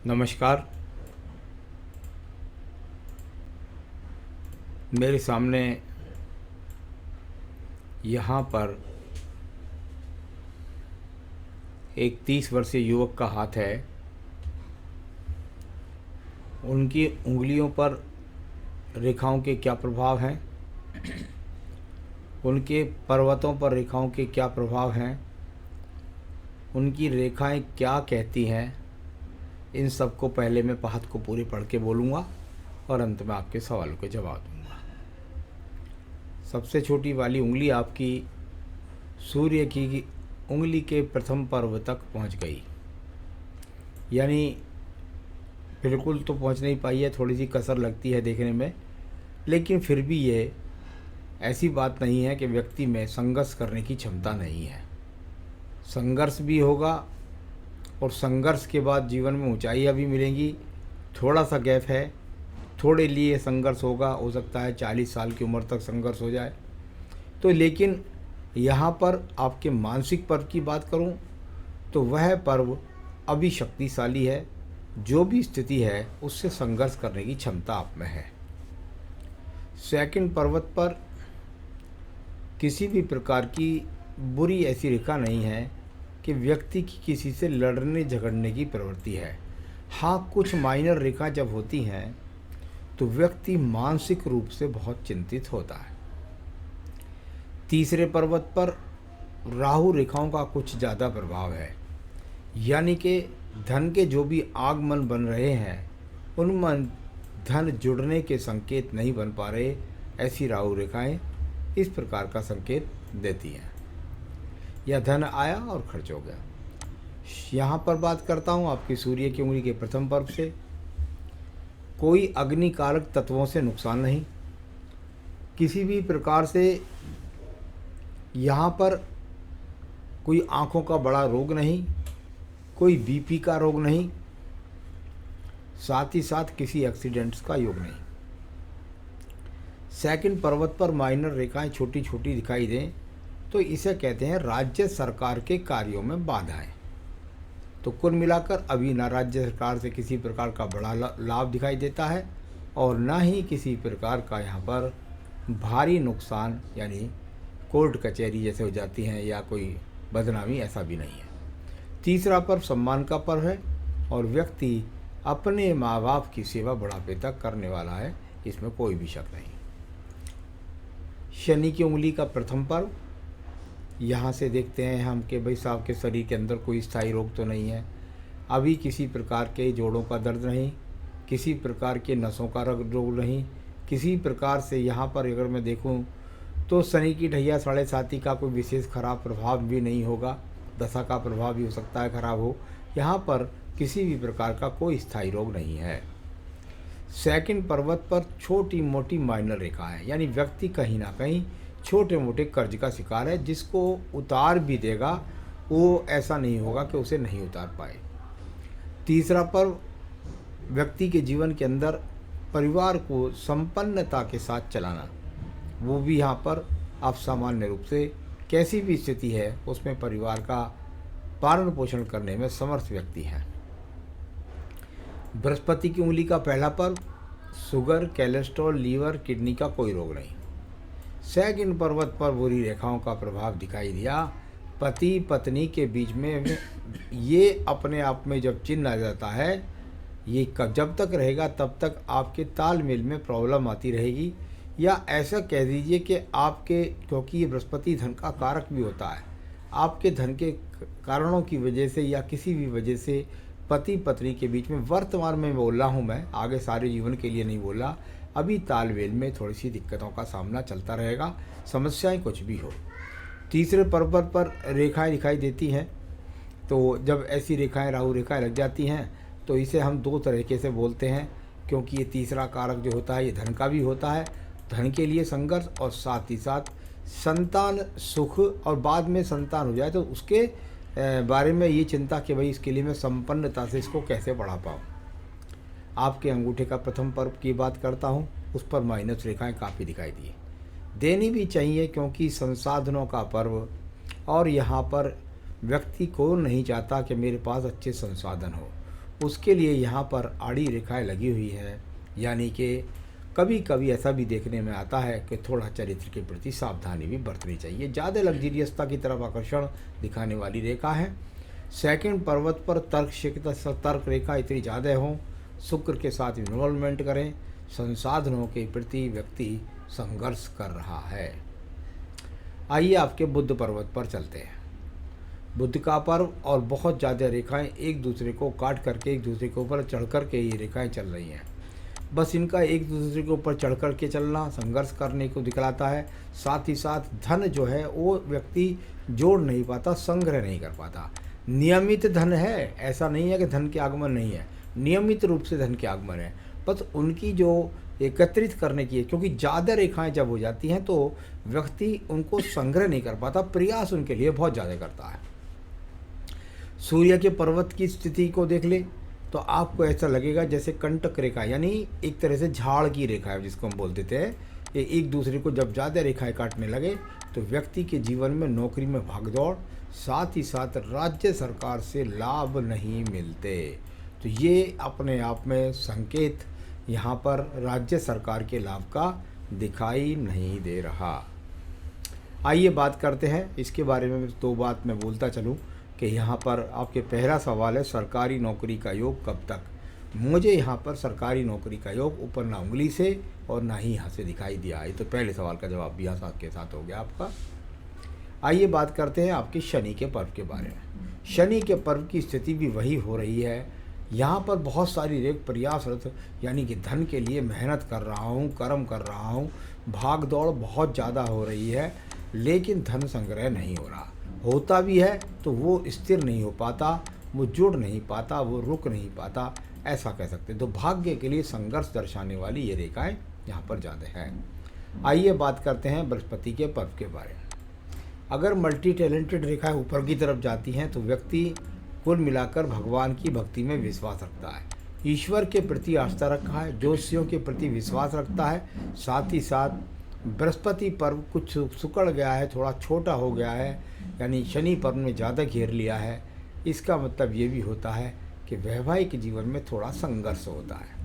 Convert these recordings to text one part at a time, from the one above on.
नमस्कार। मेरे सामने यहाँ पर एक 30 वर्षीय युवक का हाथ है। उनकी उंगलियों पर रेखाओं के क्या प्रभाव हैं, उनके पर्वतों पर रेखाओं के क्या प्रभाव हैं, उनकी रेखाएं क्या कहती हैं, इन सब को पहले मैं हाथ को पूरे पढ़ के बोलूँगा और अंत में आपके सवालों के जवाब दूँगा। सबसे छोटी वाली उंगली आपकी सूर्य की उंगली के प्रथम पर्व तक पहुंच गई, यानी बिल्कुल तो पहुंच नहीं पाई है, थोड़ी सी कसर लगती है देखने में, लेकिन फिर भी ये ऐसी बात नहीं है कि व्यक्ति में संघर्ष करने की क्षमता नहीं है। संघर्ष भी होगा और संघर्ष के बाद जीवन में ऊंचाइयाँ भी मिलेंगी। थोड़ा सा गैप है, थोड़े लिए संघर्ष होगा, हो सकता है 40 साल की उम्र तक संघर्ष हो जाए। तो लेकिन यहाँ पर आपके मानसिक पर्व की बात करूँ तो वह पर्व अभी शक्तिशाली है। जो भी स्थिति है उससे संघर्ष करने की क्षमता आप में है। सेकंड पर्वत पर किसी भी प्रकार की बुरी ऐसी रेखा नहीं है कि व्यक्ति की किसी से लड़ने झगड़ने की प्रवृत्ति है। हाँ, कुछ माइनर रेखा जब होती हैं तो व्यक्ति मानसिक रूप से बहुत चिंतित होता है। तीसरे पर्वत पर राहु रेखाओं का कुछ ज़्यादा प्रभाव है, यानी कि धन के जो भी आगमन बन रहे हैं उनमें धन जुड़ने के संकेत नहीं बन पा रहे। ऐसी राहु रेखाएं इस प्रकार का संकेत देती हैं, या धन आया और खर्च हो गया। यहाँ पर बात करता हूँ आपकी सूर्य की उंगली के प्रथम पर्व से। कोई अग्निकारक तत्वों से नुकसान नहीं, किसी भी प्रकार से यहाँ पर कोई आँखों का बड़ा रोग नहीं, कोई बीपी का रोग नहीं, साथ ही साथ किसी एक्सीडेंट्स का योग नहीं। सेकंड पर्वत पर माइनर रेखाएं छोटी छोटी दिखाई दें तो इसे कहते हैं राज्य सरकार के कार्यों में बाधाएं। तो कुल मिलाकर अभी ना राज्य सरकार से किसी प्रकार का बड़ा लाभ दिखाई देता है और ना ही किसी प्रकार का यहाँ पर भारी नुकसान, यानी कोर्ट कचहरी जैसे हो जाती हैं या कोई बदनामी, ऐसा भी नहीं है। तीसरा पर्व सम्मान का पर्व है और व्यक्ति अपने माँ बाप की सेवा बुढ़ापे तक करने वाला है, इसमें कोई भी शक नहीं। शनि की उंगली का प्रथम पर्व, यहाँ से देखते हैं हम कि भाई साहब के शरीर के अंदर कोई स्थायी रोग तो नहीं है, अभी किसी प्रकार के जोड़ों का दर्द नहीं, किसी प्रकार के नसों का रोग नहीं, किसी प्रकार से यहाँ पर अगर मैं देखूँ तो शनि की ढैया 7.5 का कोई विशेष खराब प्रभाव भी नहीं होगा। दशा का प्रभाव भी हो सकता है खराब हो। यहाँ पर किसी भी प्रकार का कोई स्थायी रोग नहीं है। सेकंड पर्वत पर छोटी मोटी माइनर रेखा है, यानी व्यक्ति कहीं ना कहीं छोटे मोटे कर्ज का शिकार है, जिसको उतार भी देगा वो ऐसा नहीं होगा कि उसे नहीं उतार पाए। तीसरा पर्व व्यक्ति के जीवन के अंदर परिवार को संपन्नता के साथ चलाना, वो भी यहाँ पर आप सामान्य रूप से कैसी भी स्थिति है उसमें परिवार का पालन पोषण करने में समर्थ व्यक्ति हैं। बृहस्पति की उंगली का पहला पर्व, शुगर, कोलेस्ट्रॉल, लीवर, किडनी का कोई रोग नहीं। सेकंड पर्वत पर बुरी रेखाओं का प्रभाव दिखाई दिया। पति पत्नी के बीच में ये अपने आप में जब चिन्ह आ जाता है, ये जब तक रहेगा तब तक आपके तालमेल में प्रॉब्लम आती रहेगी, या ऐसा कह दीजिए कि आपके, क्योंकि ये बृहस्पति धन का कारक भी होता है, आपके धन के कारणों की वजह से या किसी भी वजह से पति पत्नी के बीच में, वर्तमान में बोल रहा हूँ मैं, आगे सारे जीवन के लिए नहीं बोल रहा, अभी तालमेल में थोड़ी सी दिक्कतों का सामना चलता रहेगा, समस्याएं कुछ भी हो। तीसरे पर्वत पर रेखाएं दिखाई देती हैं, तो जब ऐसी रेखाएं राहु रेखाएं लग जाती हैं तो इसे हम दो तरीके से बोलते हैं, क्योंकि ये तीसरा कारक जो होता है ये धन का भी होता है। धन के लिए संघर्ष और साथ ही साथ संतान सुख, और बाद में संतान हो जाए तो उसके बारे में ये चिंता कि भाई इसके लिए मैं संपन्नता से इसको कैसे बढ़ा पाऊँ। आपके अंगूठे का प्रथम पर्व की बात करता हूँ, उस पर माइनस रेखाएं काफ़ी दिखाई दी, देनी भी चाहिए क्योंकि संसाधनों का पर्व, और यहाँ पर व्यक्ति को नहीं चाहता कि मेरे पास अच्छे संसाधन हो, उसके लिए यहाँ पर आड़ी रेखाएं लगी हुई है। यानी कि कभी कभी ऐसा भी देखने में आता है कि थोड़ा चरित्र के प्रति सावधानी भी बरतनी चाहिए। ज़्यादा लग्जरियसता की तरफ आकर्षण दिखाने वाली रेखा है। सेकंड पर्वत पर तर्क रेखा इतनी ज़्यादा हो, शुक्र के साथ इन्वॉल्वमेंट करें, संसाधनों के प्रति व्यक्ति संघर्ष कर रहा है। आइए आपके बुध पर्वत पर चलते हैं। बुध का पर्व और बहुत ज़्यादा रेखाएं एक दूसरे को काट करके एक दूसरे के ऊपर चढ़ कर के ये रेखाएं चल रही हैं। बस इनका एक दूसरे के ऊपर चढ़ कर के चलना संघर्ष करने को दिखलाता है। साथ ही साथ धन जो है वो व्यक्ति जोड़ नहीं पाता, संग्रह नहीं कर पाता। नियमित धन है, ऐसा नहीं है कि धन के आगमन नहीं है, नियमित रूप से धन के आगमन है। बस उनकी जो एकत्रित करने की है, क्योंकि ज़्यादा रेखाएं जब हो जाती हैं तो व्यक्ति उनको संग्रह नहीं कर पाता, प्रयास उनके लिए बहुत ज़्यादा करता है। सूर्य के पर्वत की स्थिति को देख ले तो आपको ऐसा लगेगा जैसे कंटक रेखा, यानी एक तरह से झाड़ की रेखा है जिसको हम बोल देते हैं। ये एक दूसरे को जब ज़्यादा रेखाएं काटने लगे तो व्यक्ति के जीवन में नौकरी में भागदौड़, साथ ही साथ राज्य सरकार से लाभ नहीं मिलते। तो ये अपने आप में संकेत यहाँ पर राज्य सरकार के लाभ का दिखाई नहीं दे रहा। आइए बात करते हैं इसके बारे में। दो बात मैं बोलता चलूँ कि यहाँ पर आपके पहला सवाल है सरकारी नौकरी का योग कब तक। मुझे यहाँ पर सरकारी नौकरी का योग ऊपर ना उंगली से और ना ही यहाँ से दिखाई दिया है। तो पहले सवाल का जवाब भी यहाँ के साथ हो गया आपका। आइए बात करते हैं आपके शनि के पर्व के बारे में। शनि के पर्व की स्थिति भी वही हो रही है। यहाँ पर बहुत सारी प्रयासरत, यानी कि धन के लिए मेहनत कर रहा हूँ, कर्म कर रहा हूँ, भाग दौड़ बहुत ज़्यादा हो रही है, लेकिन धन संग्रह नहीं हो रहा। होता भी है तो वो स्थिर नहीं हो पाता, वो जुड़ नहीं पाता, वो रुक नहीं पाता, ऐसा कह सकते हैं। तो भाग्य के लिए संघर्ष दर्शाने वाली ये रेखाएं यहाँ पर ज़्यादा है। आइए बात करते हैं बृहस्पति के पर्व के बारे में। अगर मल्टी टैलेंटेड रेखाएं ऊपर की तरफ जाती हैं तो व्यक्ति कुल मिलाकर भगवान की भक्ति में विश्वास रखता है, ईश्वर के प्रति आस्था रखा है, ज्योतिषियों के प्रति विश्वास रखता है। साथ ही साथ बृहस्पति पर्व कुछ सुकड़ गया है, थोड़ा छोटा हो गया है, यानी शनि पर्व ने ज़्यादा घेर लिया है। इसका मतलब ये भी होता है कि वैवाहिक जीवन में थोड़ा संघर्ष होता है।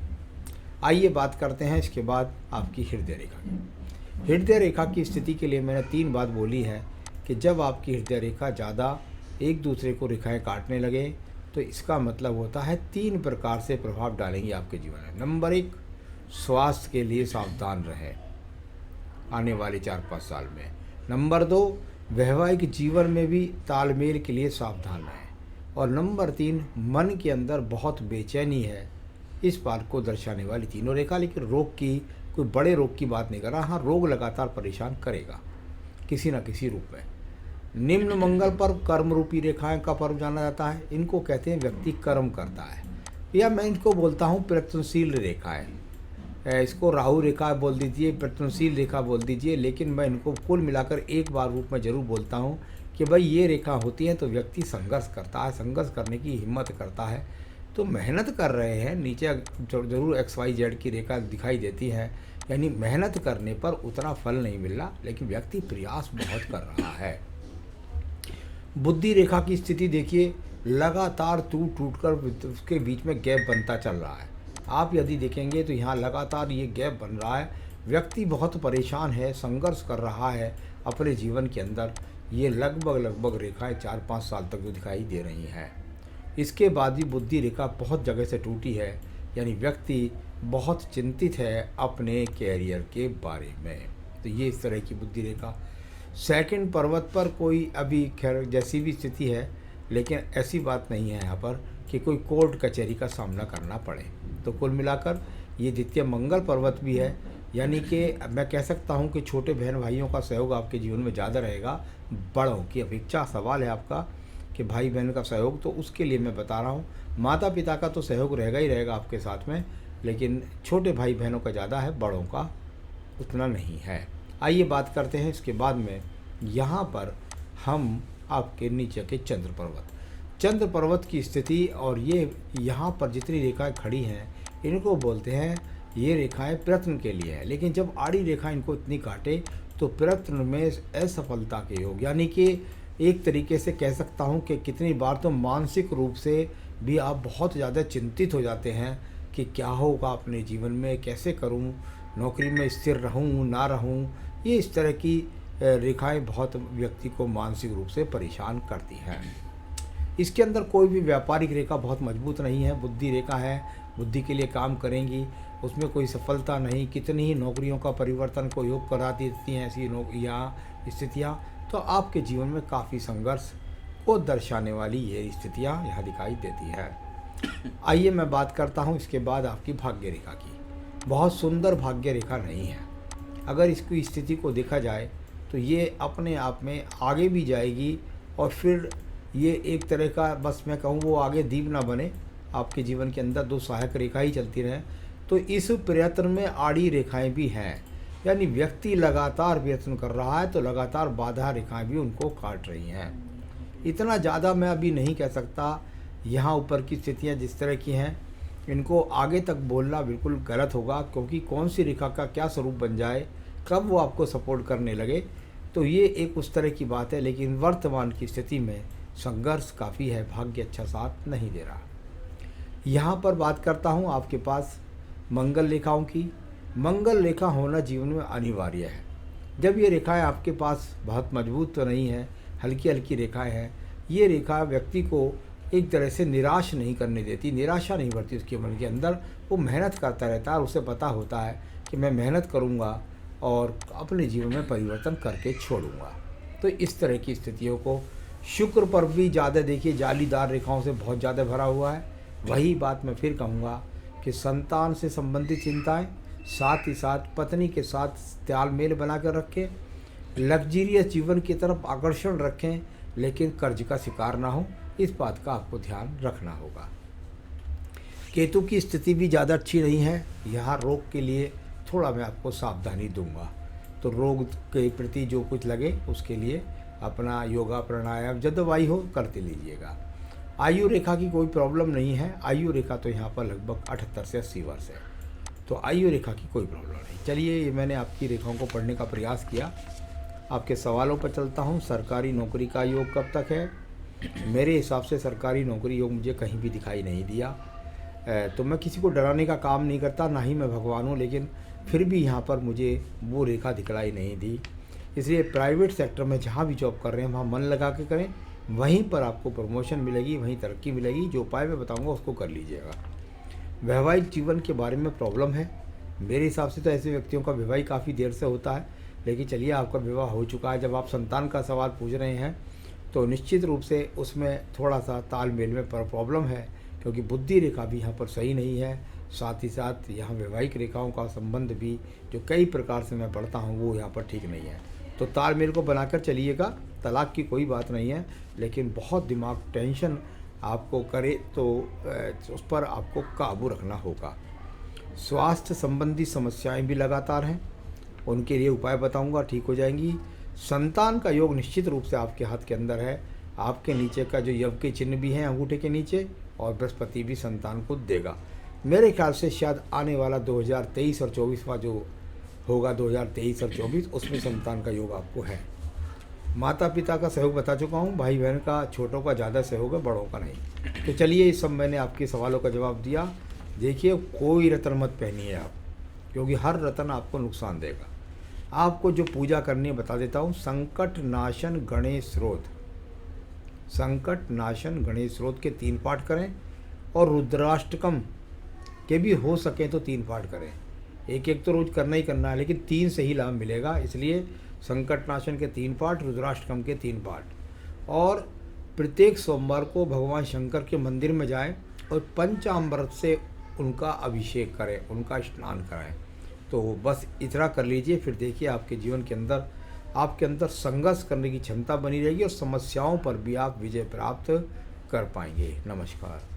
आइए बात करते हैं इसके बाद आपकी हृदय रेखा की। हृदय रेखा की स्थिति के लिए मैंने 3 बात बोली है कि जब आपकी हृदय रेखा ज़्यादा एक दूसरे को रेखाएं काटने लगे तो इसका मतलब होता है 3 प्रकार से प्रभाव डालेंगे आपके जीवन में। नंबर 1, स्वास्थ्य के लिए सावधान रहें आने वाले 4-5 साल में। नंबर 2, वैवाहिक जीवन में भी तालमेल के लिए सावधान रहें। और नंबर 3, मन के अंदर बहुत बेचैनी है, इस बात को दर्शाने वाली तीनों रेखा। लेकिन रोग की, कोई बड़े रोग की बात नहीं कर रहा। हाँ, रोग लगातार परेशान करेगा किसी न किसी रूप में। निम्न मंगल पर्व कर्म रूपी रेखाएं का पर्व जाना जाता है। इनको कहते हैं व्यक्ति कर्म करता है, या मैं इनको बोलता हूँ प्रयत्नशील रेखाएं। इसको राहु रेखा बोल दीजिए, प्रयत्नशील रेखा बोल दीजिए, लेकिन मैं इनको कुल मिलाकर एक बार रूप में ज़रूर बोलता हूँ कि भाई ये रेखा होती है तो व्यक्ति संघर्ष करता है, संघर्ष करने की हिम्मत करता है। तो मेहनत कर रहे हैं, नीचे ज़रूर XYZ की रेखा दिखाई देती है, यानी मेहनत करने पर उतना फल नहीं मिल रहा, लेकिन व्यक्ति प्रयास बहुत कर रहा है। बुद्धि रेखा की स्थिति देखिए, लगातार टूट कर उसके बीच में गैप बनता चल रहा है। आप यदि देखेंगे तो यहाँ लगातार ये गैप बन रहा है। व्यक्ति बहुत परेशान है, संघर्ष कर रहा है अपने जीवन के अंदर। ये लगभग रेखाएं 4-5 साल तक जो दिखाई दे रही हैं। इसके बाद भी बुद्धि रेखा बहुत जगह से टूटी है, यानी व्यक्ति बहुत चिंतित है अपने कैरियर के बारे में। तो ये इस तरह की बुद्धि रेखा। सेकंड पर्वत पर कोई अभी खैर जैसी भी स्थिति है, लेकिन ऐसी बात नहीं है यहाँ पर कि कोई कोर्ट कचहरी का सामना करना पड़े। तो कुल मिलाकर ये द्वितीय मंगल पर्वत भी है, यानी कि मैं कह सकता हूँ कि छोटे बहन भाइयों का सहयोग आपके जीवन में ज़्यादा रहेगा। बड़ों की अपेक्षा सवाल है आपका कि भाई बहन का सहयोग, तो उसके लिए मैं बता रहा हूँ माता पिता का तो सहयोग रहेगा ही रहेगा आपके साथ में, लेकिन छोटे भाई बहनों का ज़्यादा है, बड़ों का उतना नहीं है। आइए बात करते हैं इसके बाद में। यहाँ पर हम आपके नीचे के चंद्र पर्वत की स्थिति, और ये यहाँ पर जितनी रेखाएं खड़ी हैं इनको बोलते हैं, ये रेखाएं प्रयत्न के लिए है। लेकिन जब आड़ी रेखा इनको इतनी काटे तो प्रयत्न में असफलता के योग, यानी कि एक तरीके से कह सकता हूँ कि कितनी बार तो मानसिक रूप से भी आप बहुत ज़्यादा चिंतित हो जाते हैं कि क्या होगा अपने जीवन में, कैसे करूं, नौकरी में स्थिर रहूं ना रहूं। ये इस तरह की रेखाएं बहुत व्यक्ति को मानसिक रूप से परेशान करती हैं। इसके अंदर कोई भी व्यापारिक रेखा बहुत मजबूत नहीं है, बुद्धि रेखा है, बुद्धि के लिए काम करेंगी, उसमें कोई सफलता नहीं। कितनी ही नौकरियों का परिवर्तन को योग करा देती हैं ऐसी यहाँ स्थितियाँ, तो आपके जीवन में काफ़ी संघर्ष को दर्शाने वाली ये स्थितियाँ यहाँ दिखाई देती है। आइए मैं बात करता हूँ इसके बाद आपकी भाग्य रेखा की। बहुत सुंदर भाग्य रेखा नहीं है। अगर इसकी स्थिति को देखा जाए तो ये अपने आप में आगे भी जाएगी और फिर ये एक तरह का, बस मैं कहूँ वो आगे दीप ना बने, आपके जीवन के अंदर दो सहायक रेखा ही चलती रहें। तो इस प्रयत्न में आड़ी रेखाएं भी हैं, यानी व्यक्ति लगातार प्रयत्न कर रहा है तो लगातार बाधा रेखाएं भी उनको काट रही हैं। इतना ज़्यादा मैं अभी नहीं कह सकता। यहाँ ऊपर की स्थितियाँ जिस तरह की हैं, इनको आगे तक बोलना बिल्कुल गलत होगा, क्योंकि कौन सी रेखा का क्या स्वरूप बन जाए, कब वो आपको सपोर्ट करने लगे, तो ये एक उस तरह की बात है। लेकिन वर्तमान की स्थिति में संघर्ष काफ़ी है, भाग्य अच्छा साथ नहीं दे रहा। यहाँ पर बात करता हूँ आपके पास मंगल रेखाओं की। मंगल रेखा होना जीवन में अनिवार्य है। जब ये रेखाएं आपके पास बहुत मजबूत तो नहीं है, हल्की हल्की रेखाएं हैं, ये रेखा व्यक्ति को एक तरह से निराश नहीं करने देती, निराशा नहीं बढ़ती उसके मन के अंदर। वो मेहनत करता रहता है और उसे पता होता है कि मैं मेहनत करूँगा और अपने जीवन में परिवर्तन करके छोड़ूंगा। तो इस तरह की स्थितियों को शुक्र पर भी ज़्यादा देखिए जालीदार रेखाओं से बहुत ज़्यादा भरा हुआ है। वही बात मैं फिर कहूँगा कि संतान से संबंधित चिंताएं, साथ ही साथ पत्नी के साथ तालमेल बना कर रखें, लग्जरियस जीवन की तरफ आकर्षण रखें, लेकिन कर्ज का शिकार ना हो, इस बात का आपको ध्यान रखना होगा। केतु की स्थिति भी ज़्यादा अच्छी नहीं है। यहाँ रोग के लिए थोड़ा मैं आपको सावधानी दूंगा। तो रोग के प्रति जो कुछ लगे उसके लिए अपना योगा प्राणायाम जब दवाई हो करते लीजिएगा। आयु रेखा की कोई प्रॉब्लम नहीं है। आयु रेखा तो यहाँ पर लगभग 78 से 80 वर्ष है, तो आयु रेखा की कोई प्रॉब्लम नहीं। चलिए, ये मैंने आपकी रेखाओं को पढ़ने का प्रयास किया। आपके सवालों पर चलता हूँ। सरकारी नौकरी का योग कब तक है? मेरे हिसाब से सरकारी नौकरी योग मुझे कहीं भी दिखाई नहीं दिया। तो मैं किसी को डराने का काम नहीं करता, ना ही मैं भगवान हूँ, लेकिन फिर भी यहाँ पर मुझे वो रेखा दिखलाई नहीं दी। इसलिए प्राइवेट सेक्टर में जहाँ भी जॉब कर रहे हैं वहाँ मन लगा के करें, वहीं पर आपको प्रमोशन मिलेगी, वहीं तरक्की मिलेगी। जो उपाय मैं बताऊँगा उसको कर लीजिएगा। वैवाहिक जीवन के बारे में प्रॉब्लम है। मेरे हिसाब से तो ऐसे व्यक्तियों का विवाह काफ़ी देर से होता है, लेकिन चलिए आपका विवाह हो चुका है। जब आप संतान का सवाल पूछ रहे हैं तो निश्चित रूप से उसमें थोड़ा सा तालमेल में प्रॉब्लम है, क्योंकि बुद्धि रेखा भी यहाँ पर सही नहीं है। साथ ही साथ यहाँ वैवाहिक रेखाओं का संबंध भी जो कई प्रकार से मैं पढ़ता हूँ वो यहाँ पर ठीक नहीं है। तो तालमेल को बनाकर चलिएगा। तलाक की कोई बात नहीं है, लेकिन बहुत दिमाग टेंशन आपको करे तो उस पर आपको काबू रखना होगा। स्वास्थ्य संबंधी समस्याएं भी लगातार हैं, उनके लिए उपाय बताऊंगा, ठीक हो जाएंगी। संतान का योग निश्चित रूप से आपके हाथ के अंदर है। आपके नीचे का जो यव के चिन्ह भी हैं अंगूठे के नीचे, और बृहस्पति भी संतान को देगा। मेरे ख्याल से शायद आने वाला 2023 और 24 का जो होगा, 2023 और 24, उसमें संतान का योग आपको है। माता पिता का सहयोग बता चुका हूँ, भाई बहन का, छोटों का ज़्यादा सहयोग है, बड़ों का नहीं। तो चलिए, इस सब मैंने आपके सवालों का जवाब दिया। देखिए, कोई रत्न मत पहनिए आप, क्योंकि हर रत्न आपको नुकसान देगा। आपको जो पूजा करनी है बता देता हूँ। संकट नाशन गणेश स्रोत, संकट नाशन गणेश स्रोत के 3 पाठ करें, और रुद्राष्टकम के भी हो सके तो 3 पाठ करें। एक तो रोज करना ही करना है, लेकिन 3 से ही लाभ मिलेगा। इसलिए संकट नाशन के 3 पाठ, रुद्राष्टकम के 3 पाठ, और प्रत्येक सोमवार को भगवान शंकर के मंदिर में जाएं और पंचामृत से उनका अभिषेक करें, उनका स्नान कराएं। तो बस इतना कर लीजिए, फिर देखिए आपके जीवन के अंदर, आपके अंदर संघर्ष करने की क्षमता बनी रहेगी और समस्याओं पर भी आप विजय प्राप्त कर पाएंगे। नमस्कार।